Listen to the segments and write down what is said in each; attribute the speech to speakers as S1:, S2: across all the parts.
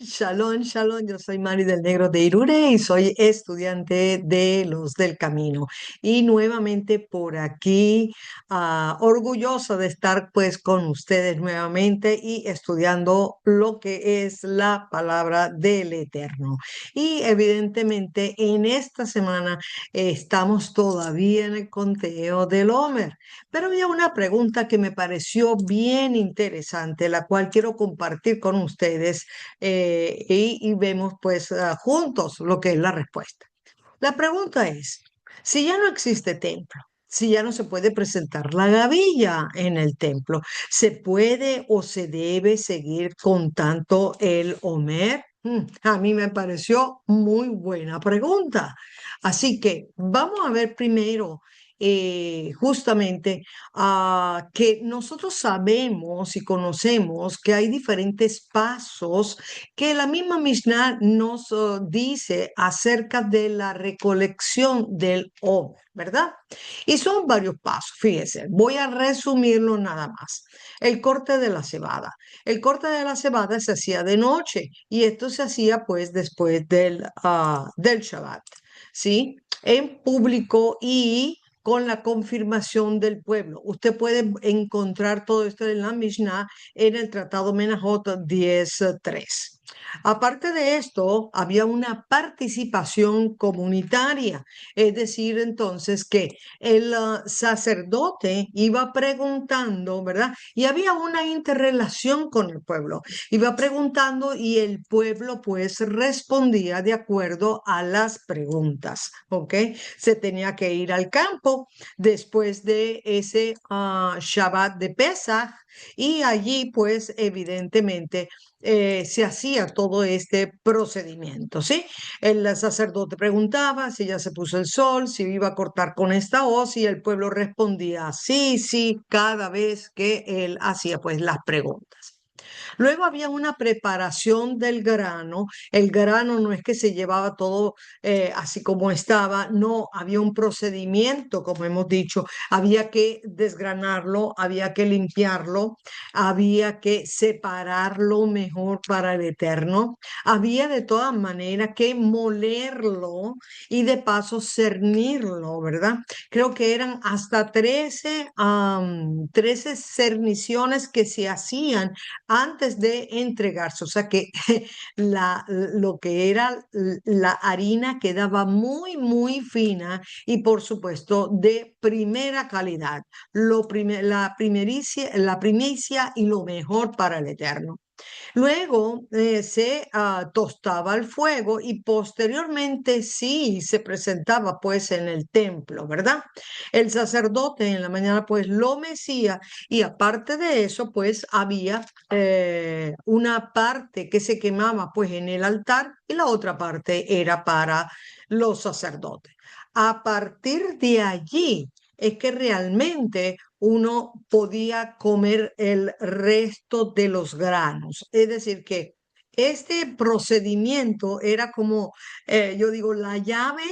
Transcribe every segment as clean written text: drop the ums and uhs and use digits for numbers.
S1: Shalom, shalom, yo soy Mari del Negro de Irure y soy estudiante de los del Camino. Y nuevamente por aquí, orgullosa de estar pues con ustedes nuevamente y estudiando lo que es la palabra del Eterno. Y evidentemente en esta semana estamos todavía en el conteo del Homer. Pero había una pregunta que me pareció bien interesante, la cual quiero compartir con ustedes y vemos pues juntos lo que es la respuesta. La pregunta es, si ya no existe templo, si ya no se puede presentar la gavilla en el templo, ¿se puede o se debe seguir contando el Homer? A mí me pareció muy buena pregunta. Así que vamos a ver primero justamente que nosotros sabemos y conocemos que hay diferentes pasos que la misma Mishnah nos dice acerca de la recolección del Homer, ¿verdad? Y son varios pasos, fíjese, voy a resumirlo nada más. El corte de la cebada. El corte de la cebada se hacía de noche y esto se hacía pues después del Shabbat, ¿sí? En público y con la confirmación del pueblo. Usted puede encontrar todo esto en la Mishnah en el Tratado Menahot 10:3. Aparte de esto, había una participación comunitaria, es decir, entonces que el sacerdote iba preguntando, ¿verdad? Y había una interrelación con el pueblo. Iba preguntando y el pueblo pues respondía de acuerdo a las preguntas, ¿ok? Se tenía que ir al campo después de ese Shabbat de Pesach y allí pues evidentemente se hacía todo este procedimiento, ¿sí? El sacerdote preguntaba si ya se puso el sol, si iba a cortar con esta hoz y el pueblo respondía sí, sí, cada vez que él hacía pues las preguntas. Luego había una preparación del grano. El grano no es que se llevaba todo así como estaba, no, había un procedimiento, como hemos dicho. Había que desgranarlo, había que limpiarlo, había que separarlo mejor para el eterno. Había de todas maneras que molerlo y de paso cernirlo, ¿verdad? Creo que eran hasta 13 cerniciones que se hacían antes de entregarse. O sea que lo que era la harina quedaba muy, muy fina y por supuesto de primera calidad. La primicia y lo mejor para el eterno. Luego se tostaba al fuego y posteriormente sí se presentaba pues en el templo, ¿verdad? El sacerdote en la mañana pues lo mecía y aparte de eso pues había una parte que se quemaba pues en el altar y la otra parte era para los sacerdotes. A partir de allí es que realmente uno podía comer el resto de los granos. Es decir, que este procedimiento era como, yo digo, la llave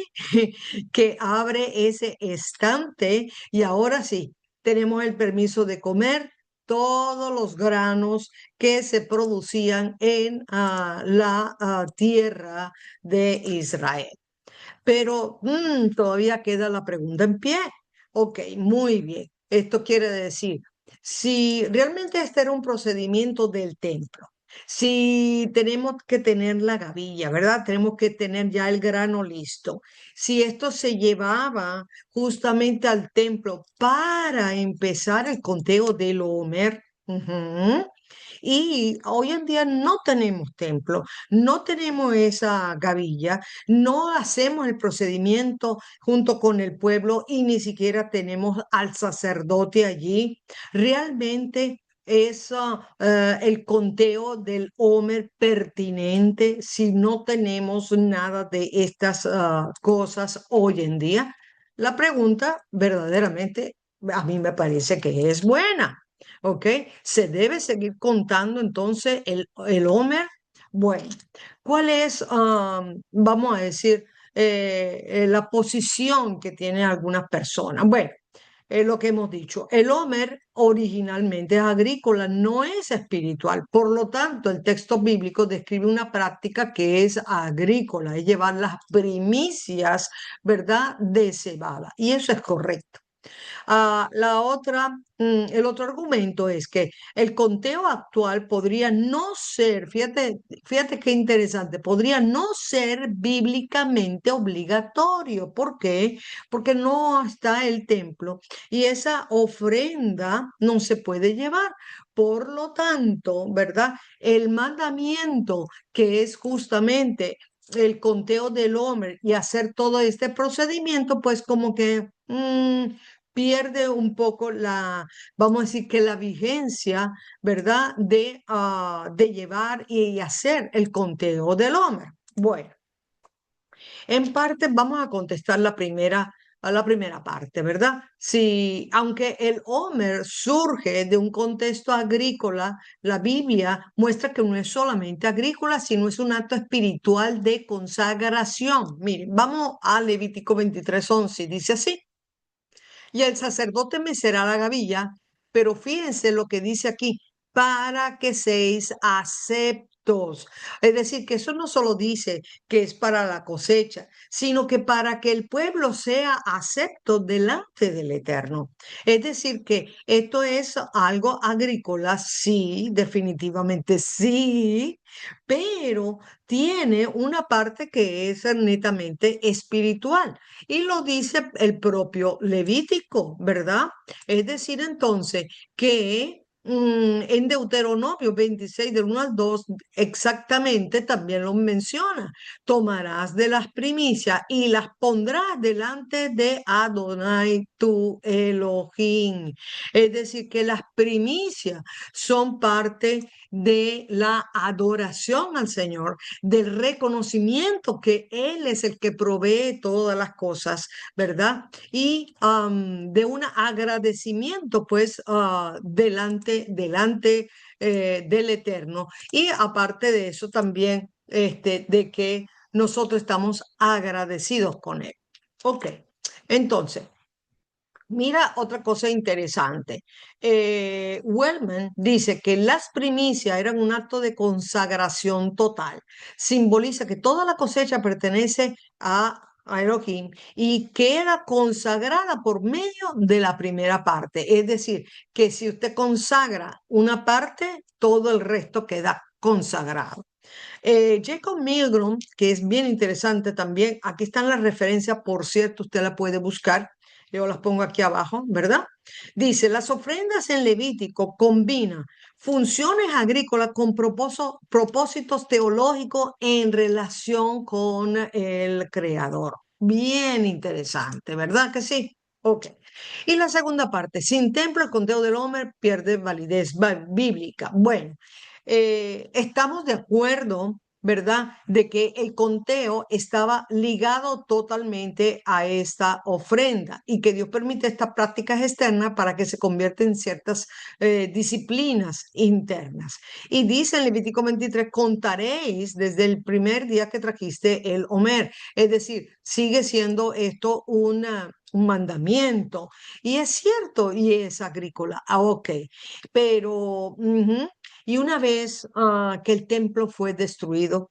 S1: que abre ese estante y ahora sí, tenemos el permiso de comer todos los granos que se producían en la tierra de Israel. Pero todavía queda la pregunta en pie. Ok, muy bien. Esto quiere decir, si realmente este era un procedimiento del templo, si tenemos que tener la gavilla, ¿verdad? Tenemos que tener ya el grano listo. Si esto se llevaba justamente al templo para empezar el conteo del Homer, ujú, y hoy en día no tenemos templo, no tenemos esa gavilla, no hacemos el procedimiento junto con el pueblo y ni siquiera tenemos al sacerdote allí. Realmente es el conteo del Homer pertinente si no tenemos nada de estas cosas hoy en día. La pregunta verdaderamente a mí me parece que es buena. ¿Ok? ¿Se debe seguir contando entonces el Homer? Bueno, ¿cuál es, vamos a decir, la posición que tienen algunas personas? Bueno, es lo que hemos dicho. El Homer originalmente es agrícola, no es espiritual. Por lo tanto, el texto bíblico describe una práctica que es agrícola, es llevar las primicias, ¿verdad?, de cebada. Y eso es correcto. El otro argumento es que el conteo actual podría no ser, fíjate qué interesante, podría no ser bíblicamente obligatorio. ¿Por qué? Porque no está el templo y esa ofrenda no se puede llevar. Por lo tanto, ¿verdad? El mandamiento que es justamente el conteo del hombre y hacer todo este procedimiento, pues como que pierde un poco vamos a decir que la vigencia, ¿verdad? De llevar y hacer el conteo del hombre. Bueno, en parte vamos a contestar a la primera parte, ¿verdad? Si, aunque el Homer surge de un contexto agrícola, la Biblia muestra que no es solamente agrícola, sino es un acto espiritual de consagración. Miren, vamos a Levítico 23:11, dice así: y el sacerdote mecerá la gavilla, pero fíjense lo que dice aquí, para que seáis aceptos. Es decir, que eso no solo dice que es para la cosecha, sino que para que el pueblo sea acepto delante del Eterno. Es decir, que esto es algo agrícola, sí, definitivamente sí, pero tiene una parte que es netamente espiritual. Y lo dice el propio Levítico, ¿verdad? Es decir, entonces, que en Deuteronomio 26, del 1 al 2, exactamente también lo menciona. Tomarás de las primicias y las pondrás delante de Adonai tu Elohim. Es decir, que las primicias son parte de la adoración al Señor, del reconocimiento que Él es el que provee todas las cosas, ¿verdad? Y de un agradecimiento, pues, delante del Eterno. Y aparte de eso, también de que nosotros estamos agradecidos con Él. Ok, entonces. Mira otra cosa interesante. Wellman dice que las primicias eran un acto de consagración total. Simboliza que toda la cosecha pertenece a Elohim y queda consagrada por medio de la primera parte. Es decir, que si usted consagra una parte, todo el resto queda consagrado. Jacob Milgrom, que es bien interesante también, aquí están las referencias, por cierto, usted la puede buscar, yo las pongo aquí abajo, ¿verdad? Dice, las ofrendas en Levítico combinan funciones agrícolas con propósitos teológicos en relación con el Creador. Bien interesante, ¿verdad que sí? Ok. Y la segunda parte, sin templo el conteo del hombre pierde validez bíblica. Bueno, estamos de acuerdo, ¿verdad?, de que el conteo estaba ligado totalmente a esta ofrenda y que Dios permite estas prácticas externas para que se conviertan en ciertas disciplinas internas. Y dice en Levítico 23, contaréis desde el primer día que trajiste el Homer. Es decir, sigue siendo esto un mandamiento. Y es cierto, y es agrícola. Ok, pero y una vez que el templo fue destruido,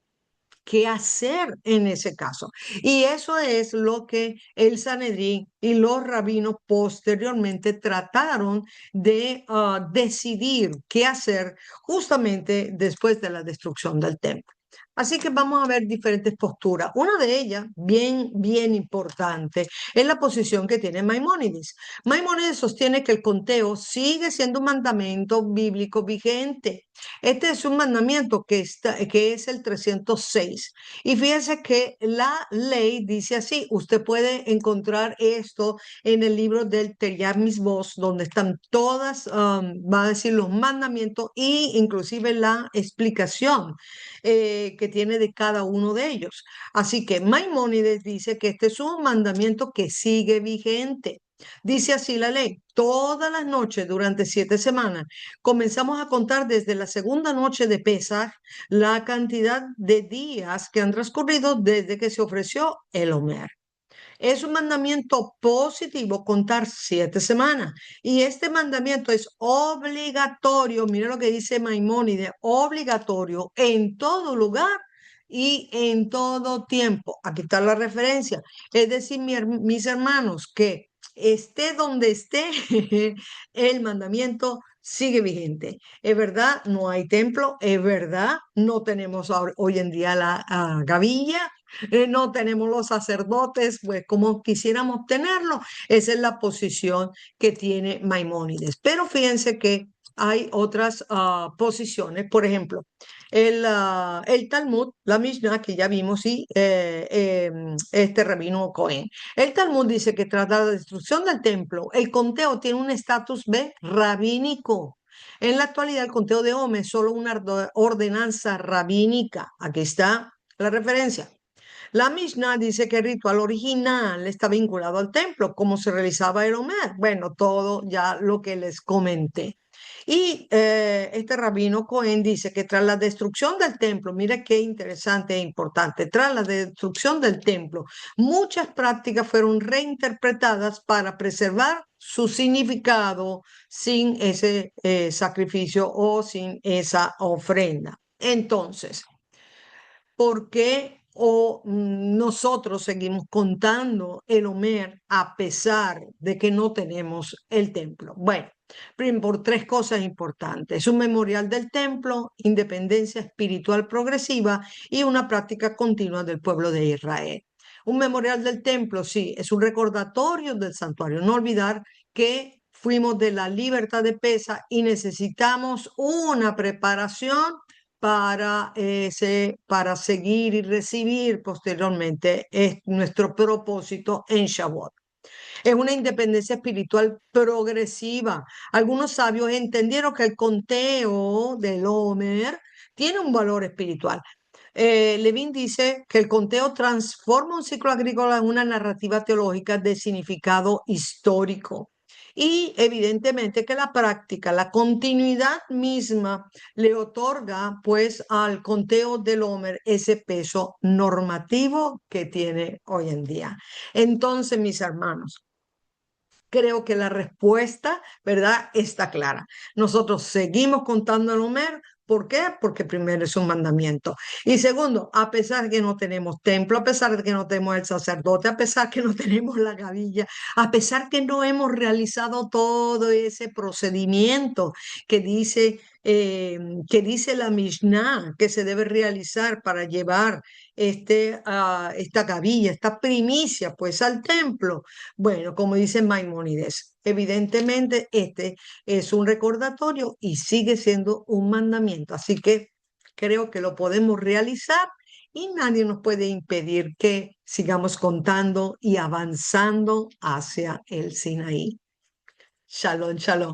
S1: ¿qué hacer en ese caso? Y eso es lo que el Sanedrín y los rabinos posteriormente trataron de decidir qué hacer justamente después de la destrucción del templo. Así que vamos a ver diferentes posturas. Una de ellas, bien importante, es la posición que tiene Maimónides. Maimónides sostiene que el conteo sigue siendo un mandamiento bíblico vigente. Este es un mandamiento que es el 306. Y fíjense que la ley dice así, usted puede encontrar esto en el libro del Teryat Mitzvot, donde están todas, va a decir, los mandamientos e inclusive la explicación que tiene de cada uno de ellos. Así que Maimónides dice que este es un mandamiento que sigue vigente. Dice así la ley, todas las noches durante 7 semanas comenzamos a contar desde la segunda noche de Pesaj la cantidad de días que han transcurrido desde que se ofreció el Homer. Es un mandamiento positivo contar 7 semanas. Y este mandamiento es obligatorio, mira lo que dice Maimónides, obligatorio en todo lugar y en todo tiempo. Aquí está la referencia. Es decir, mis hermanos, que esté donde esté, el mandamiento sigue vigente. Es verdad, no hay templo, es verdad, no tenemos hoy en día la gavilla, no tenemos los sacerdotes, pues como quisiéramos tenerlo. Esa es la posición que tiene Maimónides. Pero fíjense que hay otras posiciones. Por ejemplo, el Talmud, la Mishnah que ya vimos, y este rabino Cohen. El Talmud dice que tras la destrucción del templo, el conteo tiene un estatus B rabínico. En la actualidad, el conteo de Omer es solo una ordenanza rabínica. Aquí está la referencia. La Mishnah dice que el ritual original está vinculado al templo, como se realizaba el Omer. Bueno, todo ya lo que les comenté. Y este rabino Cohen dice que tras la destrucción del templo, mira qué interesante e importante, tras la destrucción del templo, muchas prácticas fueron reinterpretadas para preservar su significado sin ese sacrificio o sin esa ofrenda. Entonces, ¿por qué nosotros seguimos contando el Omer a pesar de que no tenemos el templo? Bueno, por 3 cosas importantes. Un memorial del templo, independencia espiritual progresiva y una práctica continua del pueblo de Israel. Un memorial del templo, sí, es un recordatorio del santuario. No olvidar que fuimos de la libertad de Pesa y necesitamos una preparación para seguir y recibir posteriormente es nuestro propósito en Shavuot. Es una independencia espiritual progresiva. Algunos sabios entendieron que el conteo del Homer tiene un valor espiritual. Levin dice que el conteo transforma un ciclo agrícola en una narrativa teológica de significado histórico. Y evidentemente que la práctica, la continuidad misma, le otorga pues al conteo del Homer ese peso normativo que tiene hoy en día. Entonces, mis hermanos, creo que la respuesta, ¿verdad?, está clara. Nosotros seguimos contando el Homer. ¿Por qué? Porque primero es un mandamiento. Y segundo, a pesar de que no tenemos templo, a pesar de que no tenemos el sacerdote, a pesar de que no tenemos la gavilla, a pesar que no hemos realizado todo ese procedimiento que dice, que dice la Mishnah que se debe realizar para llevar esta gavilla, esta primicia, pues al templo. Bueno, como dice Maimónides, evidentemente este es un recordatorio y sigue siendo un mandamiento. Así que creo que lo podemos realizar y nadie nos puede impedir que sigamos contando y avanzando hacia el Sinaí. Shalom, shalom.